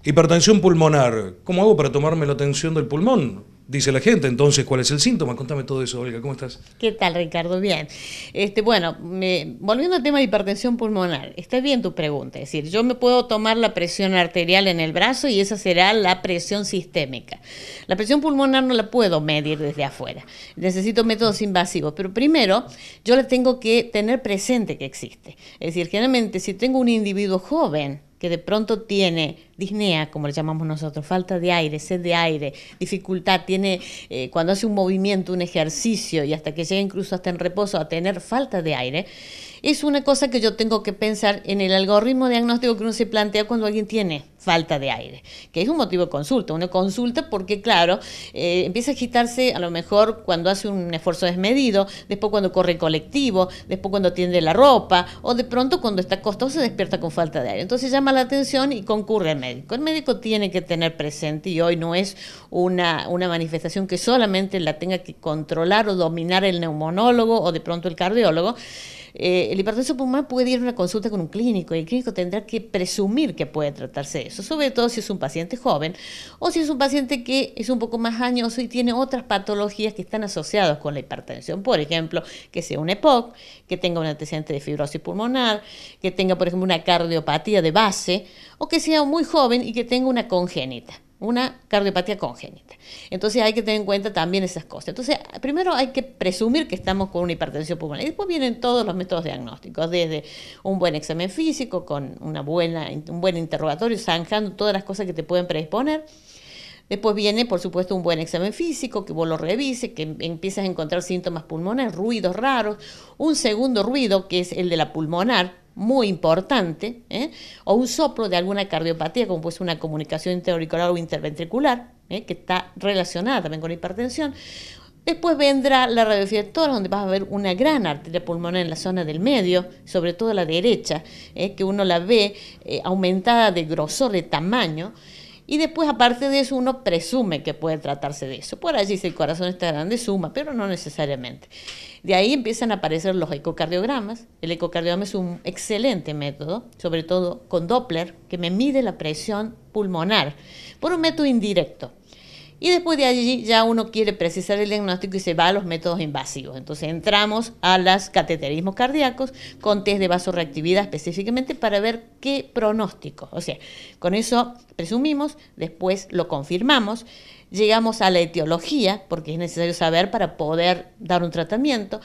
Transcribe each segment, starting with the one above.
Hipertensión pulmonar. ¿Cómo hago para tomarme la tensión del pulmón? Dice la gente. Entonces, ¿cuál es el síntoma? Contame todo eso, Olga. ¿Cómo estás? ¿Qué tal, Ricardo? Bien. Volviendo al tema de hipertensión pulmonar, está bien tu pregunta. Es decir, yo me puedo tomar la presión arterial en el brazo y esa será la presión sistémica. La presión pulmonar no la puedo medir desde afuera. Necesito métodos invasivos. Pero primero, yo le tengo que tener presente que existe. Es decir, generalmente, si tengo un individuo joven que de pronto tiene disnea, como le llamamos nosotros, falta de aire, sed de aire, dificultad, tiene cuando hace un movimiento, un ejercicio y hasta que llega incluso hasta en reposo a tener falta de aire, es una cosa que yo tengo que pensar en el algoritmo diagnóstico que uno se plantea cuando alguien tiene falta de aire, que es un motivo de consulta. Uno consulta porque, claro, empieza a agitarse a lo mejor cuando hace un esfuerzo desmedido, después cuando corre colectivo, después cuando tiende la ropa, o de pronto cuando está acostado se despierta con falta de aire. Entonces llama la atención y concurre al médico. El médico tiene que tener presente, y hoy no es una manifestación que solamente la tenga que controlar o dominar el neumonólogo o de pronto el cardiólogo. El hipertenso pulmonar puede ir a una consulta con un clínico y el clínico tendrá que presumir que puede tratarse de eso, sobre todo si es un paciente joven o si es un paciente que es un poco más añoso y tiene otras patologías que están asociadas con la hipertensión. Por ejemplo, que sea un EPOC, que tenga un antecedente de fibrosis pulmonar, que tenga, por ejemplo, una cardiopatía de base o que sea muy joven y que tenga una congénita. Una cardiopatía congénita. Entonces hay que tener en cuenta también esas cosas. Entonces, primero hay que presumir que estamos con una hipertensión pulmonar. Y después vienen todos los métodos diagnósticos, desde un buen examen físico, con un buen interrogatorio, zanjando todas las cosas que te pueden predisponer. Después viene, por supuesto, un buen examen físico, que vos lo revises, que empiezas a encontrar síntomas pulmonares, ruidos raros. Un segundo ruido, que es el de la pulmonar, muy importante, o un soplo de alguna cardiopatía, como puede ser una comunicación interauricular o interventricular, que está relacionada también con la hipertensión. Después vendrá la radiografía de tórax, donde vas a ver una gran arteria pulmonar en la zona del medio, sobre todo la derecha, que uno la ve aumentada de grosor, de tamaño. Y después, aparte de eso, uno presume que puede tratarse de eso. Por allí, si el corazón está grande, suma, pero no necesariamente. De ahí empiezan a aparecer los ecocardiogramas. El ecocardiograma es un excelente método, sobre todo con Doppler, que me mide la presión pulmonar por un método indirecto. Y después de allí ya uno quiere precisar el diagnóstico y se va a los métodos invasivos. Entonces entramos a los cateterismos cardíacos con test de vasorreactividad específicamente para ver qué pronóstico. O sea, con eso presumimos, después lo confirmamos, llegamos a la etiología, porque es necesario saber para poder dar un tratamiento.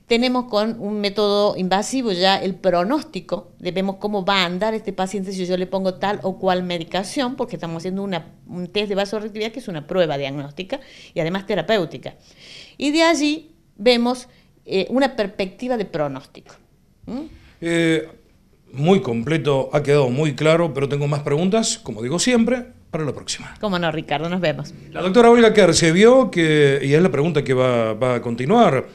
Tenemos con un método invasivo ya el pronóstico, vemos cómo va a andar este paciente si yo le pongo tal o cual medicación, porque estamos haciendo un test de vasorreactividad que es una prueba diagnóstica y además terapéutica. Y de allí vemos una perspectiva de pronóstico. Muy completo, ha quedado muy claro, pero tengo más preguntas, como digo siempre, para la próxima. Cómo no, Ricardo, nos vemos. La doctora Olga Kerr vio que, y es la pregunta que va a continuar,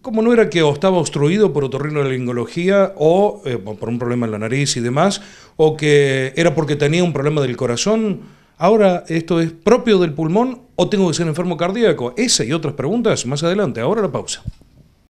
¿cómo no era que o estaba obstruido por otorrinolaringología o por un problema en la nariz y demás, o que era porque tenía un problema del corazón? Ahora, ¿esto es propio del pulmón o tengo que ser enfermo cardíaco? Esa y otras preguntas más adelante. Ahora la pausa.